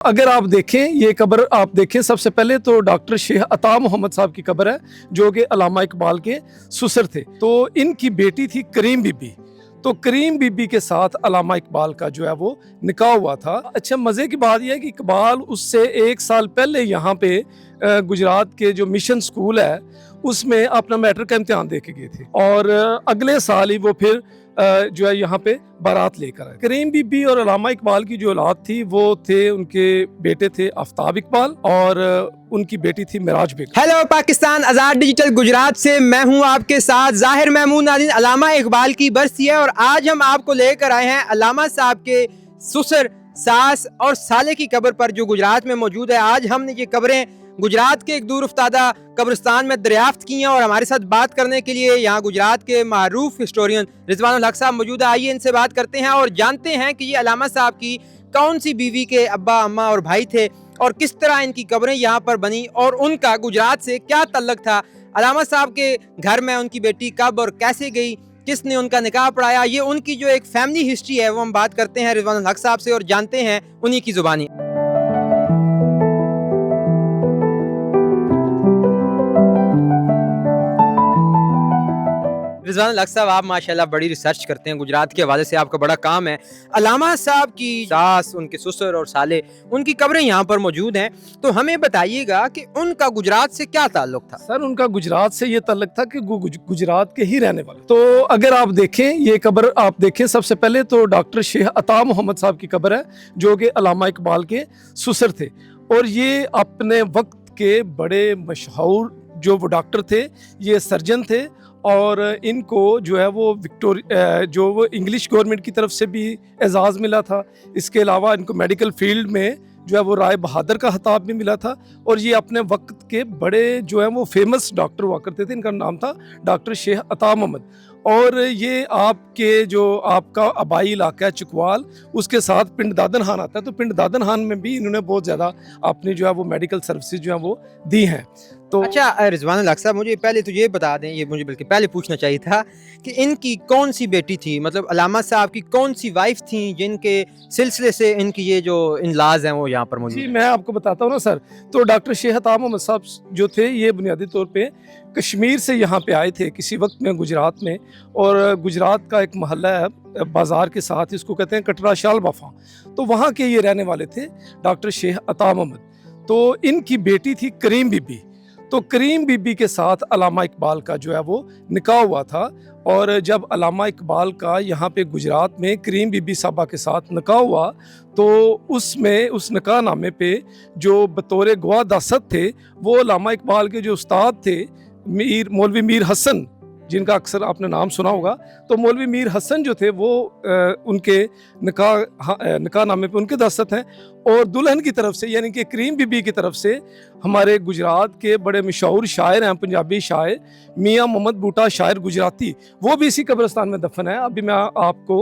अगर आप देखें ये कब्र आप देखें, सबसे पहले तो डॉक्टर शेख अता मोहम्मद साहब की कब्र है जो कि अल्लामा इकबाल के ससुर थे। तो इनकी बेटी थी करीम बीबी। तो करीम बीबी के साथ अल्लामा इकबाल का जो है वो निकाह हुआ था। अच्छा, मज़े की बात यह है कि इकबाल उससे 1 साल पहले यहाँ पे गुजरात के जो मिशन स्कूल है उसमें अपना मैट्रिक का इम्तिहान दे के गए थे और अगले साल ही वो फिर जो है यहाँ पे बारात लेकर आए। करीम बीबी और अल्लामा इकबाल की जो औलाद थी वो थे, उनके बेटे थे आफ्ताब इकबाल और उनकी बेटी थी मिराज बेगम। हेलो पाकिस्तान, आज़ाद डिजिटल गुजरात से मैं हूं आपके साथ ज़ाहिर महमूद नाज़रीन। अल्लामा इकबाल की बरसी है और आज हम आपको लेकर आए हैं अल्लामा साहब के ससुर, सास और साले की कब्र पर जो गुजरात में मौजूद है। आज हमने ये कब्रें गुजरात के एक दूर उफ्तादा कब्रिस्तान में दरियाफ्त की हैं और हमारे साथ बात करने के लिए यहाँ गुजरात के मारूफ हिस्टोरियन रिजवानुल हक साहब मौजूद है। आइए इनसे बात करते हैं और जानते हैं कि ये अल्लामा साहब की कौन सी बीवी के अब्बा, अम्मा और भाई थे और किस तरह इनकी कब्रें यहाँ पर बनी और उनका गुजरात से क्या ताल्लुक था। अल्लामा साहब के घर में उनकी बेटी कब और कैसे गई, किसने उनका निकाह पढ़ाया, ये उनकी जो एक फैमिली हिस्ट्री है वो हम बात करते हैं रिजवानुल हक साहब से और जानते हैं उन्हीं की जुबानी। रिजवानुल हक साहब, आप माशाल्लाह बड़ी रिसर्च करते हैं, गुजरात के हवाले से आपका बड़ा काम है। अल्लामा साहब की सास, उनके ससुर और साले, उनकी कब्रें यहाँ पर मौजूद हैं, तो हमें बताइएगा कि उनका गुजरात से क्या ताल्लुक था। सर, उनका गुजरात से ये ताल्लुक था कि गुजरात के ही रहने वाले। तो अगर आप देखें ये कब्र आप देखें, सबसे पहले तो डॉक्टर शेख अता मोहम्मद साहब की कब्र है जो कि अल्लामा इकबाल के ससुर थे और ये अपने वक्त के बड़े मशहूर जो वो डॉक्टर थे, ये सर्जन थे और इनको जो है वो जो वो इंग्लिश गवर्नमेंट की तरफ से भी एजाज़ मिला था। इसके अलावा इनको मेडिकल फील्ड में जो है वो राय बहादुर का खिताब भी मिला था और ये अपने वक्त के बड़े जो है वो फेमस डॉक्टर हुआ करते थे। इनका नाम था डॉक्टर शेख अता मोहम्मद और ये आपके जो आपका आबाई इलाका है चकवाल, उसके साथ पिंड दादन खान आता है। तो पिंड दादन खान में भी इन्होंने बहुत ज़्यादा अपनी जो है वो मेडिकल सर्विसेज जो है वो दी हैं। तो अच्छा रिजवानुल हक साहब, मुझे पहले तो ये बता दें, ये मुझे बल्कि पहले पूछना चाहिए था कि इनकी कौन सी बेटी थी, मतलब अल्लामा साहब की कौन सी वाइफ थी जिनके सिलसिले से इनकी ये जो इनलाज हैं वो यहाँ पर मौजूद। जी, मैं आपको बताता हूँ ना सर। तो डॉक्टर शेख अता मोहम्मद साहब जो थे ये बुनियादी तौर पे कश्मीर से यहाँ पे आए थे किसी वक्त में गुजरात में, और गुजरात का एक मोहल्ला है बाज़ार के साथ, इसको कहते हैं कटरा शाल बफा। तो वहाँ के ये रहने वाले थे डॉक्टर शेख अता मोहम्मद। तो इनकी बेटी थी करीम बीबी। तो करीम बीबी के साथ अल्लामा इकबाल का जो है वो निकाह हुआ था और जब अल्लामा इकबाल का यहाँ पे गुजरात में करीम बीबी साहबा के साथ निकाह हुआ तो उसमें उस निकाह नामे पे जो बतौर गवाह दासत थे वो अल्लामा इकबाल के जो उस्ताद थे मौलवी मीर हसन, जिनका अक्सर आपने नाम सुना होगा। तो मौलवी मीर हसन जो थे वो उनके निकाह नामे पे उनके दस्तखत हैं और दुल्हन की तरफ से यानी कि करीम बीबी की तरफ से हमारे गुजरात के बड़े मशहूर शायर हैं, पंजाबी शायर मियाँ मोहम्मद बूटा शायर गुजराती, वो भी इसी कब्रिस्तान में दफन है। अभी मैं आपको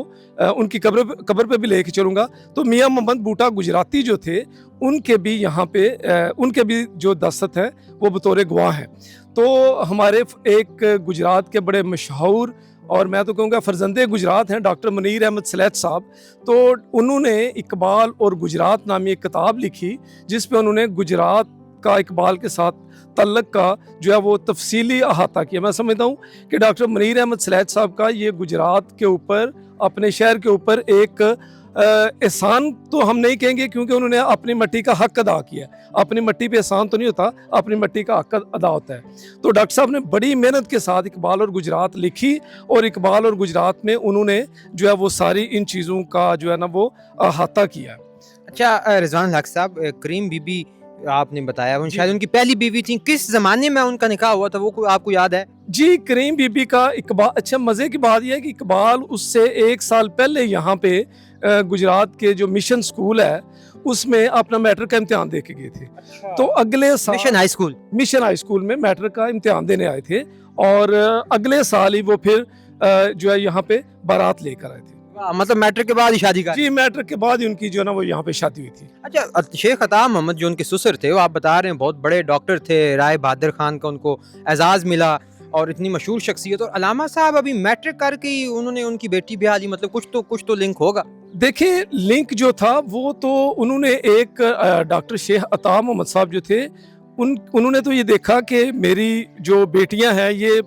उनकी कब्र पे भी लेके चलूँगा। तो मियाँ मोहम्मद बूटा गुजराती जो थे उनके भी यहाँ पे उनके भी जो दस्तखत हैं वो बतौर गवाह हैं। तो हमारे एक गुजरात के बड़े मशहूर और मैं तो कहूँगा फर्जंदे गुजरात हैं डॉक्टर मुनीर अहमद सलैत साहब। तो उन्होंने इकबाल और गुजरात नामी एक किताब लिखी जिस पे उन्होंने गुजरात का इकबाल के साथ तल्लक का जो है वो तफसीली अहाता किया। मैं समझता हूँ कि डॉक्टर मुनीर अहमद सलैत साहब का ये गुजरात के ऊपर, अपने शहर के ऊपर एक एहसान तो हम नहीं कहेंगे क्योंकि उन्होंने अपनी मिट्टी का हक अदा किया। अपनी मिट्टी पे एहसान तो नहीं होता, अपनी मिट्टी का हक अदा होता है। तो डॉक्टर साहब ने बड़ी मेहनत के साथ इकबाल और गुजरात लिखी और इकबाल और गुजरात में उन्होंने जो है वो सारी इन चीज़ों का जो है ना वो अहाता किया। अच्छा रिजवानुल हक साहब, करीम बीबी आपने बताया वो शायद उनकी पहली बीवी थी, किस ज़माने में उनका निकाह हुआ था वो आपको याद है? जी, करीम बीबी का इकबाल, अच्छा मज़े की बात यह है कि इकबाल उससे 1 साल पहले यहाँ पे गुजरात के जो मिशन स्कूल है उसमें अपना मैट्रिक का इम्तिहान दे के गए थे। अच्छा। तो अगले साल मिशन हाई स्कूल में मैट्रिक का इम्तिहान देने आए थे और अगले साल ही वो फिर जो है यहाँ पे बारात लेकर आए थे। मतलब मैट्रिक के बाद ही शादी का? जी, मैट्रिक के बाद ही उनकी जो है ना वो यहाँ पे शादी हुई थी। अच्छा, शेख अता मोहम्मद जो उनके ससुर थे वो आप बता रहे हैं बहुत बड़े डॉक्टर थे, राय बहादुर खान का उनको एजाज़ मिला और इतनी मशहूर शख्सियत, और अल्लामा साहब अभी मैट्रिक करके ही उन्होंने उनकी बेटी ब्याह दी, मतलब कुछ तो लिंक होगा। देखिए लिंक जो था वो तो उन्होंने एक डॉक्टर शेख अता मोहम्मद साहब जो थे उन्होंने तो ये देखा कि मेरी जो बेटियां हैं ये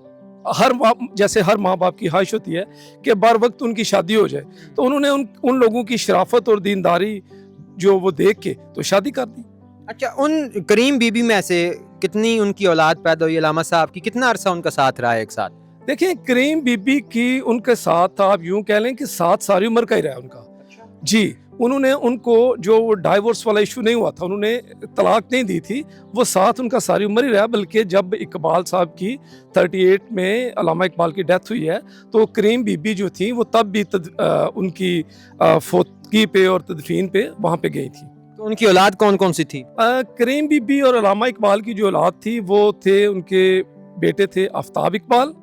जैसे हर माँ बाप की ख्वाहिश होती है कि बार वक्त उनकी शादी हो जाए, तो उन्होंने उन लोगों की शराफत और दीनदारी जो वो देख के तो शादी कर दी। अच्छा, उन करीम बीबी में से कितनी उनकी औलाद पैदा हुई अलामा साहब की, कितना अरसा उनका साथ रहा है एक साथ? देखिए करीम बीबी की उनके साथ आप यूं कह लें कि साथ सारी उम्र का ही रहा उनका। जी, उन्होंने उनको जो डाइवोर्स वाला इशू नहीं हुआ था, उन्होंने तलाक नहीं दी थी, वो साथ उनका सारी उम्र ही रहा। बल्कि जब इकबाल साहब की 38 में अल्लामा इकबाल की डेथ हुई है तो करीम बीबी जो थी वो तब भी उनकी फोतगी पे और तदफीन पे वहाँ पे गई थी। तो उनकी औलाद कौन कौन सी थी? करीम बीबी और अल्लामा इकबाल की जो औलाद थी वो थे, उनके बेटे थे आफ्ताब इकबाल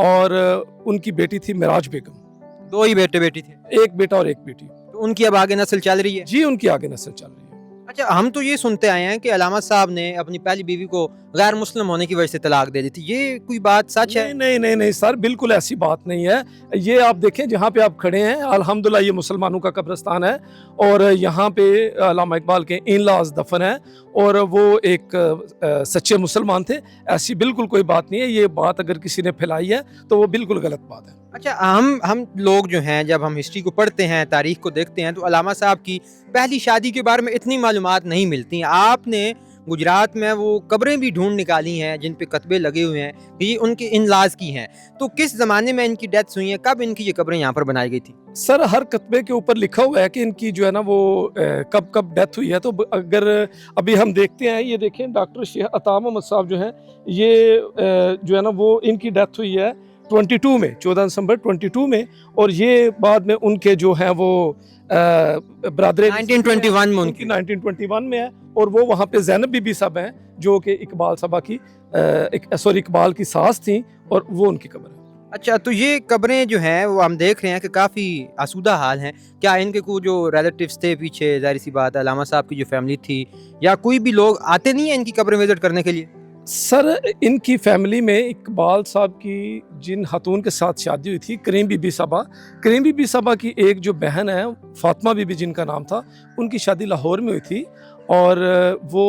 और उनकी बेटी थी मिराज बेगम। 2 ही बेटे बेटी थे? एक बेटा और एक बेटी। तो उनकी अब आगे नस्ल चल रही है? जी, उनकी आगे नस्ल चल रही है। अच्छा, हम तो ये सुनते आए हैं कि अलामा साहब ने अपनी पहली बीवी को गैर मुस्लिम होने की वजह से तलाक दे दी थी, ये कोई बात सच है? नहीं सर, बिल्कुल ऐसी बात नहीं है। ये आप देखें जहाँ पे आप खड़े हैं, अल्हम्दुलिल्लाह ये मुसलमानों का कब्रिस्तान है और यहाँ पे अल्लामा इकबाल के इन-लॉज दफन है और वो एक सच्चे मुसलमान थे। ऐसी बिल्कुल कोई बात नहीं है। ये बात अगर किसी ने फैलाई है तो वो बिल्कुल गलत बात है। अच्छा, हम लोग जो हैं जब हम हिस्ट्री को पढ़ते हैं, तारीख को देखते हैं, तो अलामा साहब की पहली शादी के बारे में इतनी मालूमात नहीं मिलती। आपने गुजरात में वो कब्रें भी ढूंढ निकाली हैं जिन पे कतबे लगे हुए हैं कि ये उनके इन-लॉज की हैं। तो किस ज़माने में इनकी डेथ्स हुई हैं, कब इनकी ये कब्रें यहाँ पर बनाई गई थी? सर हर कतबे के ऊपर लिखा हुआ है कि इनकी जो है ना वो कब कब डेथ हुई है। तो अगर अभी हम देखते हैं, ये देखें डॉक्टर शेख अता मोहम्मद साहब जो हैं ये जो है ना वो इनकी डेथ हुई है 22 में, 14 दिसंबर 22 में। और ये बाद में उनके जो हैं वो ब्रादर 1921 में उनकी 1921 में है और वो वहाँ पे ज़ैनब बीबी साहब हैं जो कि इकबाल साहबा की इकबाल की सास थी और वो उनकी कब्र है। अच्छा, तो ये कब्रें जो हैं वो हम देख रहे हैं कि काफ़ी आसूदा हाल हैं। क्या इनके कोई जो रिलेटिव्स थे पीछे, ज़ाहिर सी बात है अलामा साहब की जो फैमिली थी, या कोई भी लोग आते नहीं हैं इनकी कब्रें विजिट करने के लिए? सर इनकी फैमिली में इकबाल साहब की जिन खातून के साथ शादी हुई थी करीम बीबी साहबा की एक जो बहन है फातिमा बीबी जिनका नाम था, उनकी शादी लाहौर में हुई थी। और वो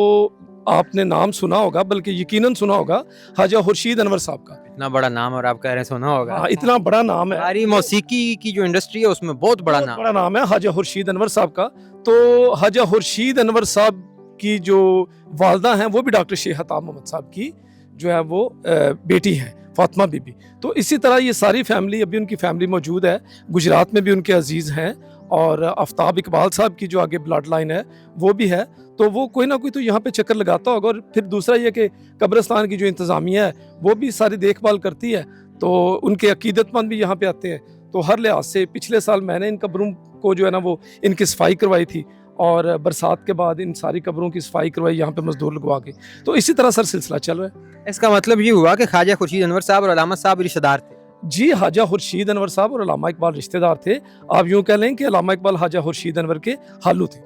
आपने नाम सुना होगा, बल्कि यकीनन सुना होगा, ख्वाजा खुर्शीद अनवर साहब का। इतना बड़ा नाम और आप कह रहे हैं सुना होगा? हाँ, इतना बड़ा नाम है। हमारी मौसीकी की जो इंडस्ट्री है उसमें बहुत बड़ा नाम है ख्वाजा खुर्शीद अनवर साहब का। तो ख्वाजा खुर्शीद अनवर साहब की जो वालदा हैं वो भी डॉक्टर शेख अता मोहम्मद साहब की जो है वो बेटी हैं फातिमा बीबी। तो इसी तरह ये सारी फैमिली, अभी उनकी फैमिली मौजूद है। गुजरात में भी उनके अजीज़ हैं और आफ्ताब इकबाल साहब की जो आगे ब्लड लाइन है वो भी है। तो वो कोई ना कोई तो यहाँ पे चक्कर लगाता होगा। और फिर दूसरा ये कि कब्रिस्तान की जो इंतज़ामिया है वो भी सारी देखभाल करती है, तो उनके अकीदतमंद भी यहाँ पे आते हैं। तो हर लिहाज से पिछले साल मैंने इन कब्रों को जो है ना वो इनकी सफाई करवाई थी और बरसात के बाद इन सारी कब्रों की सफाई करवाई यहाँ पे मजदूर लगवा के। तो इसी तरह सर सिलसिला चल रहा है। इसका मतलब ये हुआ कि ख्वाजा खुर्शीद अनवर साहब और अलामा साहब रिश्तेदार थे? जी, ख्वाजा खुर्शीद अनवर साहब और अल्लामा इकबाल रिश्तेदार थे। आप यूँ कह लें कि अल्लामा इकबाल ख्वाजा खुर्शीद अनवर के खालू थे।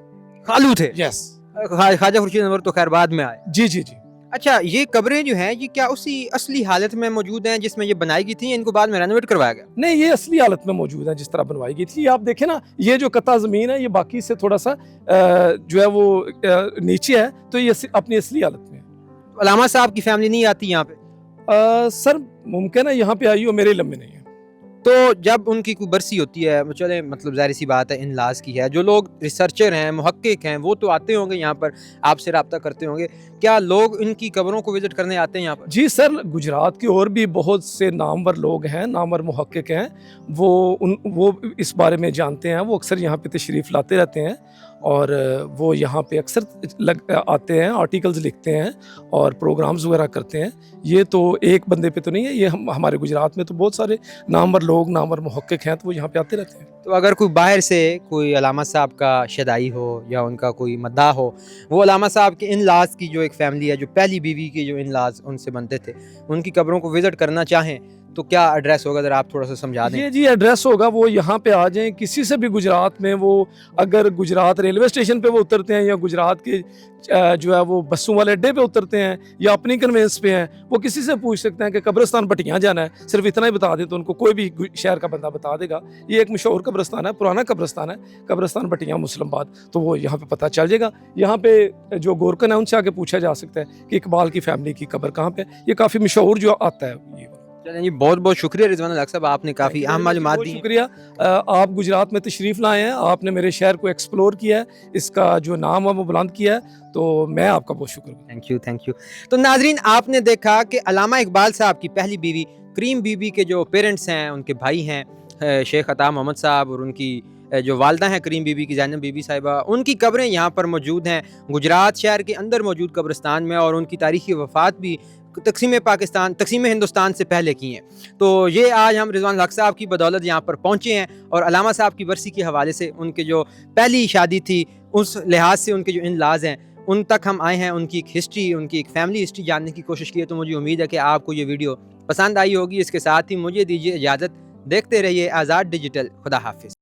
खालू थे? यस। ख्वाजा खुर्शीद अनवर तो खैर बाद में आए। जी जी जी। अच्छा, ये कब्रें जो हैं ये क्या उसी असली हालत में मौजूद हैं जिसमें ये बनाई गई थी, इनको बाद में रेनोवेट करवाया गया? नहीं, ये असली हालत में मौजूद है जिस तरह बनवाई गई थी। आप देखें ना, ये जो कता ज़मीन है ये बाकी से थोड़ा सा जो है वो नीचे है, तो ये अपनी असली हालत में है। अलामा साहब की फैमिली नहीं आती यहाँ पे? सर मुमकिन है यहाँ पे आई हो, मेरे इल्म में नहीं है। तो जब उनकी कोई बरसी होती है, चले मतलब ज़ाहिर सी बात है इन-लॉज की है, जो लोग रिसर्चर हैं, मुहक्किक हैं, वो तो आते होंगे यहाँ पर, आपसे रब्ता करते होंगे। क्या लोग इनकी कब्रों को विजिट करने आते हैं यहाँ पर? जी सर, गुजरात के और भी बहुत से नामवर लोग हैं, नामवर मुहक्किक हैं, वो इस बारे में जानते हैं। वो अक्सर यहाँ पे तशरीफ़ लाते रहते हैं और वो यहाँ पे अक्सर आते हैं, आर्टिकल्स लिखते हैं और प्रोग्राम्स वगैरह करते हैं। ये तो एक बंदे पे तो नहीं है, ये हमारे गुजरात में तो बहुत सारे नामवर लोग, नामवर मुहक्किक हैं, तो वो यहाँ पे आते रहते हैं। तो अगर कोई बाहर से कोई अलामा साहब का शदाई हो या उनका कोई मद्दाह हो, वो अलामा साहब के इन-लॉज की जो एक फैमिली है, जो पहली बीवी के जो इन-लॉज उनसे बनते थे, उनकी कब्रों को विज़िट करना चाहें तो क्या एड्रेस होगा, अगर आप थोड़ा सा समझा दें। ये जी एड्रेस होगा, वो यहाँ पे आ जाएं, किसी से भी गुजरात में, वो अगर गुजरात रेलवे स्टेशन पे वो उतरते हैं या गुजरात के जो है वो बसों वाले अड्डे पे उतरते हैं या अपनी कन्वेंस पे हैं, वो किसी से पूछ सकते हैं कि कब्रिस्तान भटियां जाना है, सिर्फ इतना ही बता दे तो उनको कोई भी शहर का बंदा बता देगा। ये एक मशहूर कब्रिस्तान है, पुराना कब्रिस्तान है, कब्रिस्तान भटियां मुसलमाबाद, तो वो यहाँ पे पता चल जाएगा। यहाँ पे जो गोरकन है उनसे आके पूछा जा सकता है कि इकबाल की फैमिली की कब्र कहाँ पे, ये काफ़ी मशहूर जो आता है ये। चलें जी, बहुत बहुत शुक्रिया रिजवान हक साहब, आपने काफ़ी अहम मालूमात बहुत दी। शुक्रिया। आप गुजरात में तशरीफ़ लाए हैं, आपने मेरे शहर को एक्सप्लोर किया है, इसका जो नाम है वो बुलंद किया है, तो मैं आपका बहुत शुक्रिया। Thank you, thank you. तो नाजरीन, आपने देखा कि अल्लामा इकबाल साहब की पहली बीवी करीम बीबी के जो पेरेंट्स हैं, उनके भाई हैं शेख अता मोहम्मद साहब, और उनकी जो वालदा हैं करीम बीबी की, ज़ैनब बीबी साहिबा, उनकी कब्रें यहाँ पर मौजूद हैं गुजरात शहर के अंदर मौजूद कब्रिस्तान में, और उनकी तारीख़ी वफ़ात भी तकसीम हिंदुस्तान से पहले की हैं। तो ये आज हम रिजवान हक साहब की बदौलत यहाँ पर पहुँचे हैं, और अल्लामा साहब की बरसी के हवाले से, उनके जो पहली शादी थी उस लिहाज से उनके जो इन-लॉज़ हैं उन तक हम आए हैं, उनकी एक हिस्ट्री, उनकी एक फैमिली हिस्ट्री जानने की कोशिश की है। तो मुझे उम्मीद है कि आपको ये वीडियो पसंद आई होगी। इसके साथ ही मुझे दीजिए इजाज़त, देखते रहिए आज़ाद डिजिटल। खुदा हाफिज़।